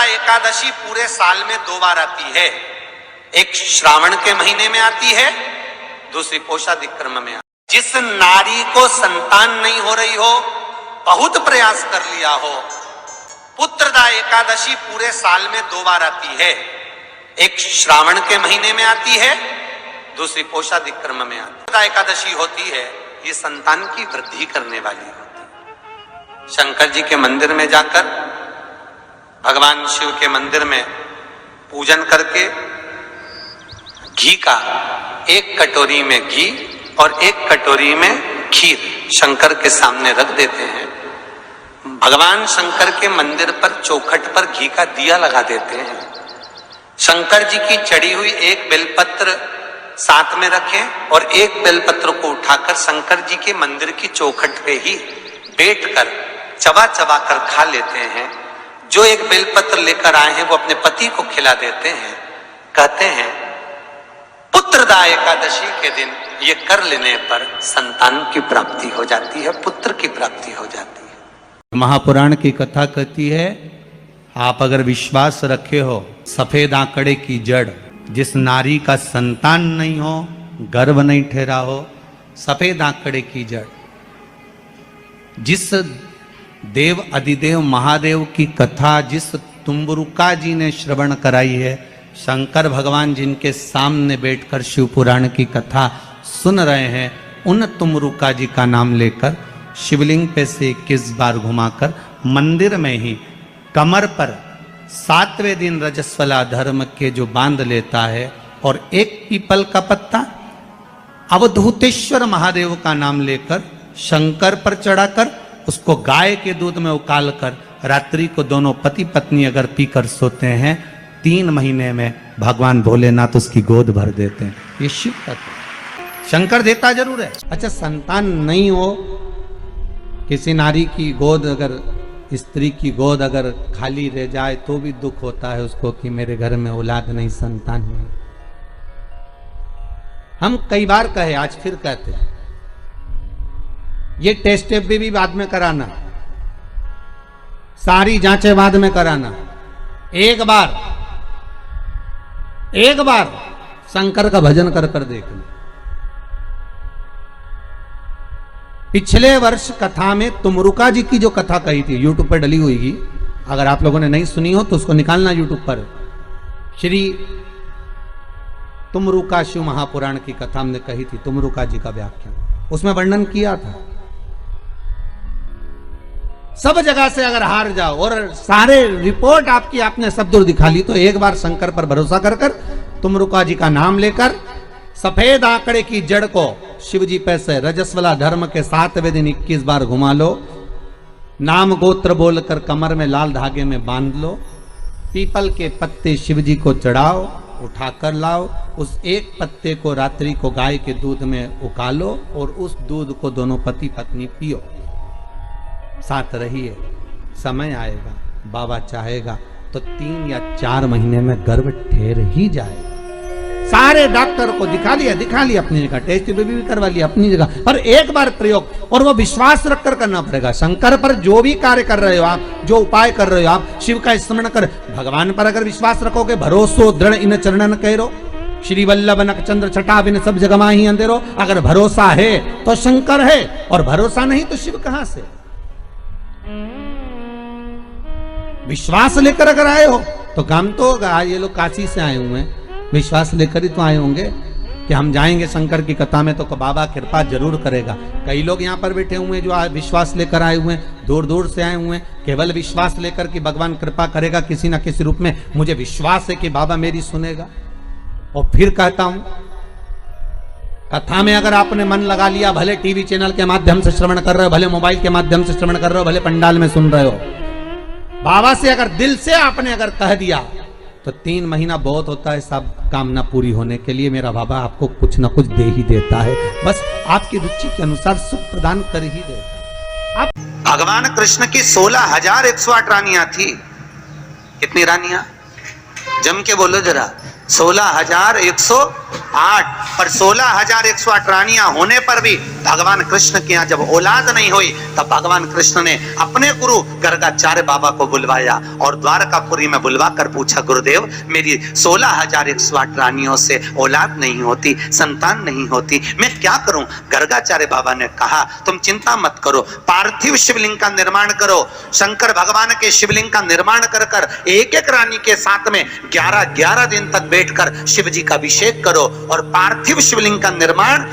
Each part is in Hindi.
एकादशी पूरे साल में 2 बार आती है। एक श्रावण के महीने में आती है, दूसरी पोषादिक क्रम में आती है। जिस नारी को संतान नहीं हो रही हो, बहुत प्रयास कर लिया हो, पुत्रदा एकादशी पूरे साल में 2 बार आती है। एक श्रावण के महीने में आती है, दूसरी पोषादिक क्रम में आती है। पुत्रदा एकादशी होती है, ये संतान की वृद्धि करने वाली होती है। शंकर जी के मंदिर में जाकर, भगवान शिव के मंदिर में पूजन करके घी का 1 कटोरी में घी और 1 कटोरी में खीर शंकर के सामने रख देते हैं। भगवान शंकर के मंदिर पर चौखट पर घी का दिया लगा देते हैं। शंकर जी की चढ़ी हुई 1 बेलपत्र साथ में रखें और 1 बेलपत्र को उठाकर शंकर जी के मंदिर की चौखट पे ही बैठकर चबा चबा कर खा लेते हैं। जो 1 बेलपत्र लेकर आए हैं वो अपने पति को खिला देते हैं। कहते हैं पुत्रदा एकादशी के दिन ये कर लेने पर संतान की प्राप्ति हो जाती है, पुत्र की प्राप्ति हो जाती है। महापुराण की कथा कहती है, आप अगर विश्वास रखे हो, सफेद आंकड़े की जड़, जिस नारी का संतान नहीं हो, गर्भ नहीं ठहरा हो, सफेद आंकड़े की जड़, जिस देव अधिदेव महादेव की कथा जिस तुम्बरुका जी ने श्रवण कराई है, शंकर भगवान जिनके सामने बैठकर शिव पुराण की कथा सुन रहे हैं, उन तुम्बरुका जी का नाम लेकर शिवलिंग पे से 21 बार घुमाकर मंदिर में ही कमर पर 7वें दिन रजस्वला धर्म के जो बांध लेता है और 1 पीपल का पत्ता अवधूतेश्वर महादेव का नाम लेकर शंकर पर चढ़ाकर उसको गाय के दूध में उकाल कर रात्रि को दोनों पति पत्नी अगर पीकर सोते हैं, 3 महीने में भगवान भोलेनाथ उसकी गोद भर देते हैं। ये शिव तत्व। शंकर देता जरूर है। अच्छा, संतान नहीं हो, किसी नारी की गोद अगर, स्त्री की गोद अगर खाली रह जाए तो भी दुख होता है उसको कि मेरे घर में औलाद नहीं, संतान नहीं। हम कई बार कहे, आज फिर कहते हैं, ये टेस्ट भी बाद में कराना, सारी जांचें बाद में कराना। एक बार शंकर का भजन कर कर देखना। पिछले वर्ष कथा में तुमरुका जी की जो कथा कही थी, यूट्यूब पर डली हुई, अगर आप लोगों ने नहीं सुनी हो तो उसको निकालना यूट्यूब पर। श्री तुमरुका शिव महापुराण की कथा हमने कही थी, तुमरुका जी का व्याख्यान, उसमें वर्णन किया था। सब जगह से अगर हार जाओ और सारे रिपोर्ट आपने सब दूर दिखा ली, तो एक बार शंकर पर भरोसा कर कर तुमरुका जी का नाम लेकर सफेद आंकड़े की जड़ को शिव जी पे से रजस्वला धर्म के 7वें दिन 21 बार घुमा लो, नाम गोत्र बोलकर कमर में लाल धागे में बांध लो, पीपल के पत्ते शिव जी को चढ़ाओ, उठाकर लाओ, उस 1 पत्ते को रात्रि को गाय के दूध में उकालो और उस दूध को दोनों पति पत्नी पियो, साथ रहिए। समय आएगा, बाबा चाहेगा तो 3 या 4 महीने में गर्भ ठहर ही जाएगा। सारे डॉक्टर को दिखा लिया अपनी जगह, टेस्ट भी करवा लिया अपनी जगह, पर एक बार प्रयोग, और वो विश्वास रखकर करना पड़ेगा। शंकर पर जो भी कार्य कर रहे हो आप, जो उपाय कर रहे हो आप, शिव का स्मरण कर, भगवान पर अगर विश्वास रखोगे, भरोसो दृढ़ इन चरणन कहो, श्री वल्लभ नक चंद्र छटा बिन सब जगमा ही अंधेरो। अगर भरोसा है तो शंकर है, और भरोसा नहीं तो शिव कहां से। विश्वास लेकर अगर आए हो तो काम तो होगा। ये लोग काशी से आए हुए हैं, विश्वास लेकर ही तो आए होंगे कि हम जाएंगे शंकर की कथा में तो बाबा कृपा जरूर करेगा। कई लोग यहाँ पर बैठे हुए हैं जो विश्वास लेकर आए हुए हैं, दूर दूर से आए हुए हैं, केवल विश्वास लेकर कि भगवान कृपा करेगा किसी ना किसी रूप में, मुझे विश्वास है कि बाबा मेरी सुनेगा। और फिर कहता हूं, कथा में अगर आपने मन लगा लिया, भले टीवी चैनल के माध्यम से श्रवण कर रहे हो, भले मोबाइल के माध्यम से श्रवण कर रहे हो, भले पंडाल में सुन रहे हो, बाबा से अगर दिल से आपने अगर कह दिया तो 3 महीना बहुत होता है सब कामना पूरी होने के लिए। मेरा बाबा आपको कुछ ना कुछ दे ही देता है, बस आपकी रुचि के अनुसार सुख प्रदान कर ही देता है। भगवान कृष्ण की 16,108 रानियां थी। कितनी रानियां? जम के बोलो जरा। 16,108। पर 16,108 रानियां होने पर भी भगवान कृष्ण के यहाँ जब औलाद नहीं हुई तब भगवान कृष्ण ने अपने गुरु गर्गाचार्य बाबा को बुलवाया और द्वारकापुरी में बुलवा कर पूछा, गुरुदेव मेरी 16,108 रानियों से औलाद नहीं होती, संतान नहीं होती, मैं क्या करूं? गर्गाचार्य बाबा ने कहा, तुम चिंता मत करो, पार्थिव शिवलिंग का निर्माण करो। शंकर भगवान के शिवलिंग का निर्माण कर कर एक एक रानी के साथ में 11-11 दिन तक बैठकर शिव जी का अभिषेक करो। और पार्थिव शिवलिंग का निर्माण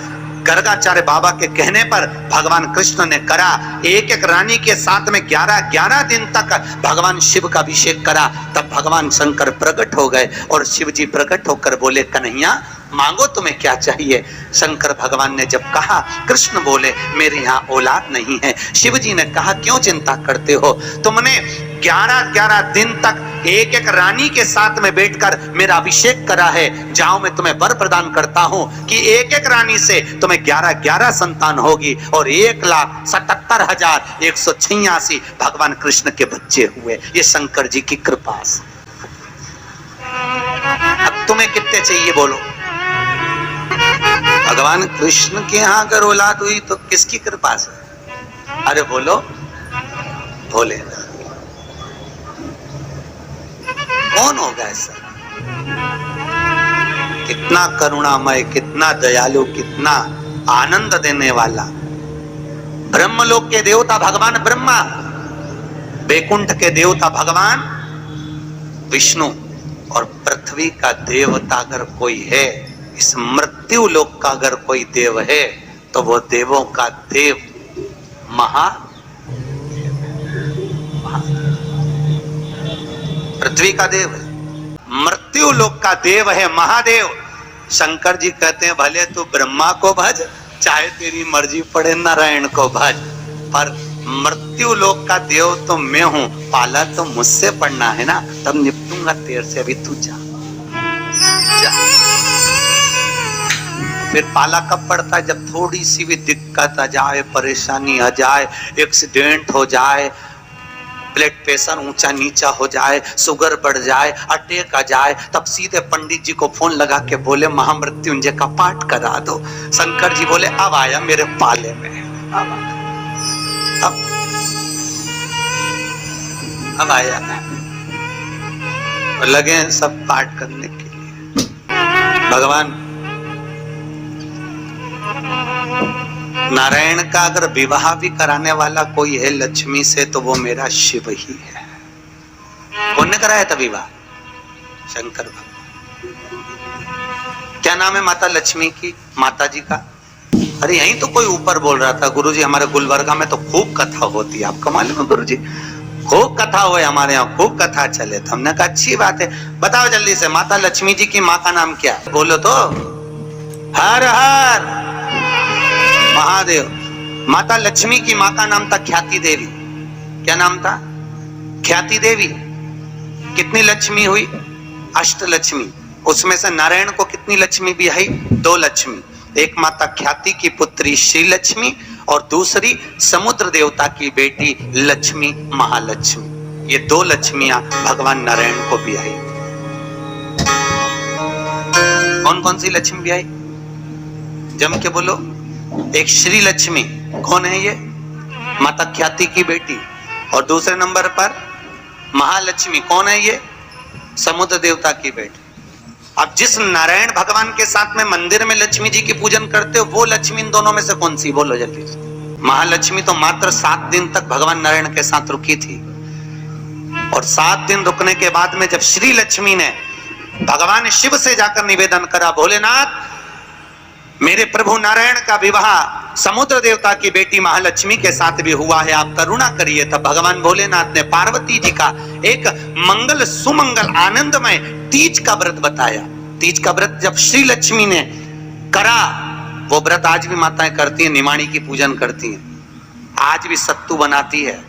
गर्गाचार्य बाबा के कहने पर भगवान कृष्ण ने करा। एक एक रानी के साथ में 11-11 दिन तक भगवान शिव का अभिषेक करा। तब भगवान शंकर प्रकट हो गए और शिव जी प्रकट होकर बोले, कन्हैया मांगो तुम्हें क्या चाहिए? शंकर भगवान ने जब कहा, कृष्ण बोले मेरे यहाँ औलाद नहीं है। शिव जी ने कहा, क्यों चिंता करते हो? तुमने 11-11 दिन तक एक एक रानी के साथ में बैठकर मेरा अभिषेक करा है। जाओ मैं तुम्हें वर प्रदान करता हूं कि एक एक रानी से तुम्हें 11-11 संतान होगी और 1,77,186 भगवान कृष्ण के बच्चे हुए। ये शंकर जी की कृपा से। अब तुम्हें कितने चाहिए बोलो? भगवान कृष्ण के यहाँ अगर औलाद हुई तो किसकी कृपा से? अरे बोलो, भोले। कौन होगा ऐसा? कितना करुणामय, कितना दयालु, कितना आनंद देने वाला। ब्रह्मलोक के देवता भगवान ब्रह्मा, बैकुंठ के देवता भगवान विष्णु, और पृथ्वी का देवता अगर कोई है, इस मृत्यु लोक का अगर कोई देव है तो वो देवों का देव पृथ्वी का देव है, मृत्यु लोक का देव है महादेव। शंकर जी कहते हैं, भले तू ब्रह्मा को भज, चाहे तेरी मर्जी पड़े नारायण को भज, पर मृत्यु लोक का देव तो मैं हूं, पाला तो मुझसे पड़ना है ना, तब निपटूंगा तेरे से। अभी तू जा। फिर पाला कब पड़ता है? जब थोड़ी सी भी दिक्कत आ जाए, परेशानी आ जाए, एक्सीडेंट हो जाए, ब्लड प्रेशर ऊंचा नीचा हो जाए, शुगर बढ़ जाए, अटैक आ जाए, तब सीधे पंडित जी को फोन लगा के बोले महामृत्युंजय का पाठ करा दो। शंकर जी बोले अब आया मेरे पाले में, अब आया। और लगे हैं सब पाठ करने के लिए। भगवान नारायण का अगर विवाह भी कराने वाला कोई है लक्ष्मी से तो वो मेरा शिव ही है। कौन ने कराया था विवाह? शंकर भगवान। क्या नाम है माता लक्ष्मी की, माता जी का? अरे यहीं तो कोई ऊपर बोल रहा था, गुरुजी हमारे गुलबर्गा में तो खूब कथा होती है। आपका मालूम है गुरुजी? खूब कथा हुए हमारे यहाँ, खूब कथा चले। तो हमने कहा अच्छी बात है, बताओ जल्दी से माता लक्ष्मी जी की माँ का नाम क्या है? बोलो तो। हर हर महादेव। माता लक्ष्मी की माँ का नाम था ख्याति देवी। क्या नाम था? ख्याति देवी। कितनी लक्ष्मी हुई? अष्टलक्ष्मी। उसमें से नारायण को कितनी लक्ष्मी भी आई? 2 लक्ष्मी। एक माता ख्याति की पुत्री श्री लक्ष्मी और दूसरी समुद्र देवता की बेटी लक्ष्मी महालक्ष्मी। ये 2 लक्ष्मियां भगवान नारायण को भी आई। कौन कौन सी लक्ष्मी भी आई? जम के बोलो। एक श्री लक्ष्मी, कौन है ये? माता ख्याति की बेटी। और दूसरे नंबर पर महालक्ष्मी, कौन है ये? समुद्र देवता की बेटी। अब जिस नारायण भगवान के साथ में मंदिर में लक्ष्मी जी की पूजन करते हो, वो लक्ष्मी इन दोनों में से कौन सी? बोलो जल्दी से। महालक्ष्मी तो मात्र 7 दिन तक भगवान नारायण के साथ रुकी थी, और 7 दिन रुकने के बाद में जब श्री लक्ष्मी ने भगवान शिव से जाकर निवेदन करा, भोलेनाथ मेरे प्रभु नारायण का विवाह समुद्र देवता की बेटी महालक्ष्मी के साथ भी हुआ है, आप करुणा करिए। तब भगवान भोलेनाथ ने पार्वती जी का एक मंगल सुमंगल आनंदमय तीज का व्रत बताया। तीज का व्रत जब श्री लक्ष्मी ने करा, वो व्रत आज भी माताएं करती हैं, निमाणी की पूजन करती हैं। आज भी सत्तू बनाती है,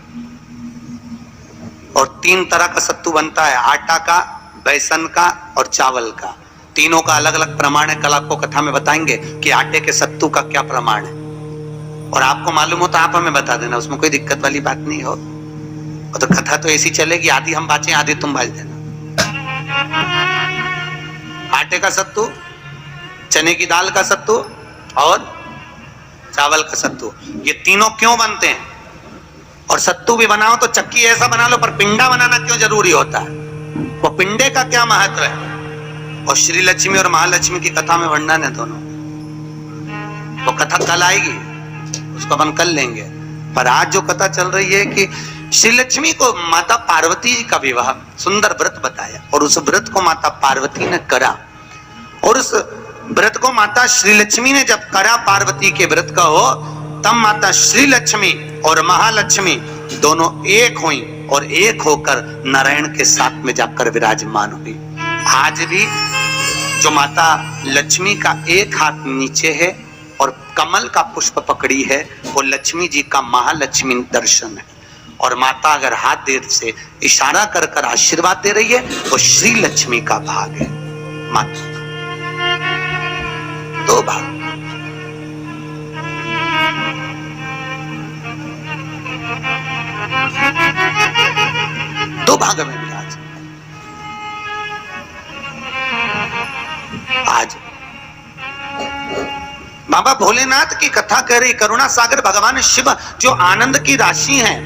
और 3 तरह का सत्तू बनता है, आटा का, बेसन का और चावल का। तीनों का अलग अलग प्रमाण है। कल आपको कथा में बताएंगे कि आटे के सत्तू का क्या प्रमाण है, और आपको मालूम हो तो आप हमें बता देना, उसमें कोई दिक्कत वाली बात नहीं हो। और तो कथा तो ऐसी चलेगी, आधी हम बाँचे आधी तुम बाज देना। आटे का सत्तू, चने की दाल का सत्तू और चावल का सत्तू, ये तीनों क्यों बनते हैं? और सत्तू भी बनाओ तो चक्की ऐसा बना लो, पर पिंडा बनाना क्यों जरूरी होता है? वो पिंडे का क्या महत्व है? और श्री लक्ष्मी और महालक्ष्मी की कथा में वर्णन है दोनों। वो कथा कल आएगी, उसको अपन कल लेंगे। पर आज जो कथा चल रही है कि श्री लक्ष्मी को माता पार्वती जी का विवाह, सुंदर व्रत बताया, और उस व्रत को माता पार्वती ने करा। और उस व्रत को माता श्री लक्ष्मी ने जब करा, पार्वती के व्रत का हो, तब माता श्री लक्ष्मी और महालक्ष्मी दोनों एक हुई और एक होकर नारायण के साथ में जाकर विराजमान हुई। आज भी जो माता लक्ष्मी का एक हाथ नीचे है और कमल का पुष्प पकड़ी है, वो लक्ष्मी जी का महालक्ष्मी दर्शन है। और माता अगर हाथ देर से इशारा कर कर आशीर्वाद दे रही है, वो श्री लक्ष्मी का भाग है। माता दो भाग, दो भाग में विराज। आज बाबा भोलेनाथ की कथा कह रही, करुणा सागर भगवान शिव जो आनंद की राशि हैं,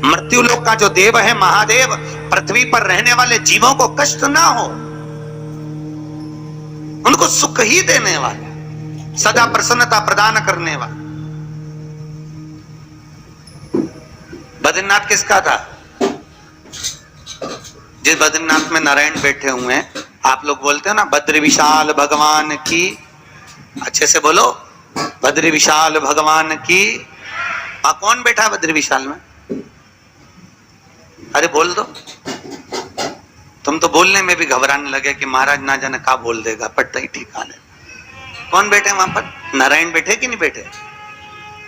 मृत्यु लोक का जो देव है महादेव, पृथ्वी पर रहने वाले जीवों को कष्ट ना हो, उनको सुख ही देने वाले, सदा प्रसन्नता प्रदान करने वाले। बद्रीनाथ किसका था? जिस बद्रीनाथ में नारायण बैठे हुए हैं, आप लोग बोलते हो ना बद्री विशाल भगवान की, अच्छे से बोलो, बद्री विशाल भगवान की। कौन बैठा है बद्री विशाल में? अरे बोल दो। तुम तो बोलने में भी घबराने लगे कि महाराज ना जाने क्या बोल देगा, पट्टा ही ठिकाने। कौन बैठे वहां पर? नारायण बैठे कि नहीं बैठे?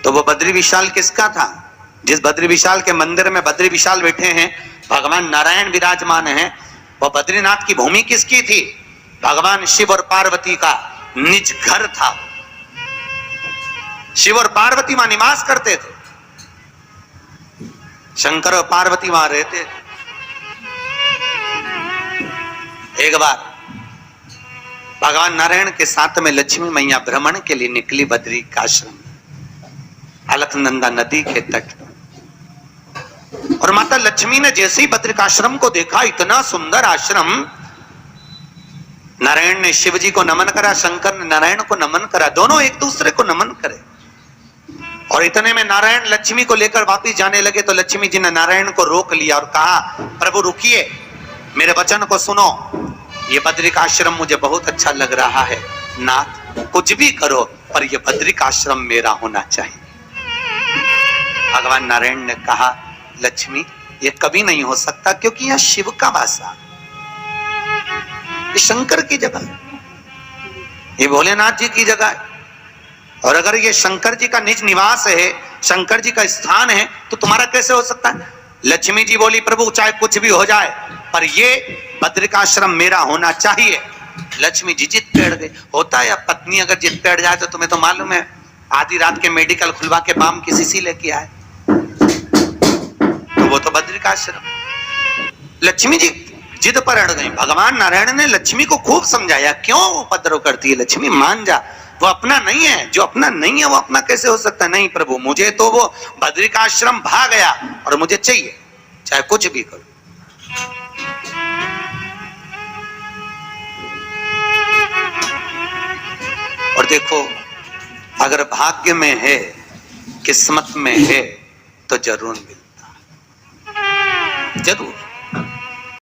तो वो बद्री विशाल किसका था? जिस बद्री विशाल के मंदिर में बद्री विशाल बैठे हैं, भगवान नारायण विराजमान हैं, वो बद्रीनाथ की भूमि किसकी थी? भगवान शिव और पार्वती का निज घर था। शिव और पार्वती वहां निवास करते थे, शंकर और पार्वती वहां रहते थे। एक बार भगवान नारायण के साथ में लक्ष्मी मैया भ्रमण के लिए निकली बद्री का आश्रम, अलकनंदा नदी के तट। और माता लक्ष्मी ने जैसे ही बद्रिकाश्रम को देखा, इतना सुंदर आश्रम, नारायण ने शिव जी को नमन करा, शंकर ने नारायण को नमन करा, दोनों एक दूसरे को नमन करे। और इतने में नारायण लक्ष्मी को लेकर वापिस जाने लगे, तो लक्ष्मी जी ने नारायण को रोक लिया और कहा, प्रभु रुकिए, मेरे वचन को सुनो, ये बद्रिकाश्रम मुझे बहुत अच्छा लग रहा है, नाथ कुछ भी करो पर ये बद्रिकाश्रम मेरा होना चाहिए। भगवान नारायण ने कहा, लक्ष्मी ये कभी नहीं हो सकता, क्योंकि यह शिव का वासा, ये शंकर की जगह है, ये भोलेनाथ जी की जगह है। और अगर ये शंकर जी का निज निवास है, शंकर जी का स्थान है, तो तुम्हारा कैसे हो सकता है? लक्ष्मी जी बोली, प्रभु चाहे कुछ भी हो जाए पर ये बद्रिकाश्रम मेरा होना चाहिए। लक्ष्मी जी जिद पेड़ गए। होता है अब पत्नी अगर जिद पेड़ जाए तो तुम्हें तो मालूम है, आधी रात के मेडिकल खुलवा के बाम की शीशी लेके आए, तो वो तो बद्रिकाश्रम। लक्ष्मी जी जिद पर अड़ गई। भगवान नारायण ने लक्ष्मी को खूब समझाया, क्यों उपद्रव करती है लक्ष्मी, मान जा, वो अपना नहीं है, जो अपना नहीं है वो अपना कैसे हो सकता है? नहीं प्रभु, मुझे तो वो बद्रिकाश्रम भाग गया और मुझे चाहिए, चाहे कुछ भी करो। और देखो, अगर भाग्य में है, किस्मत में है, तो जरूर मिलता है, जरूर।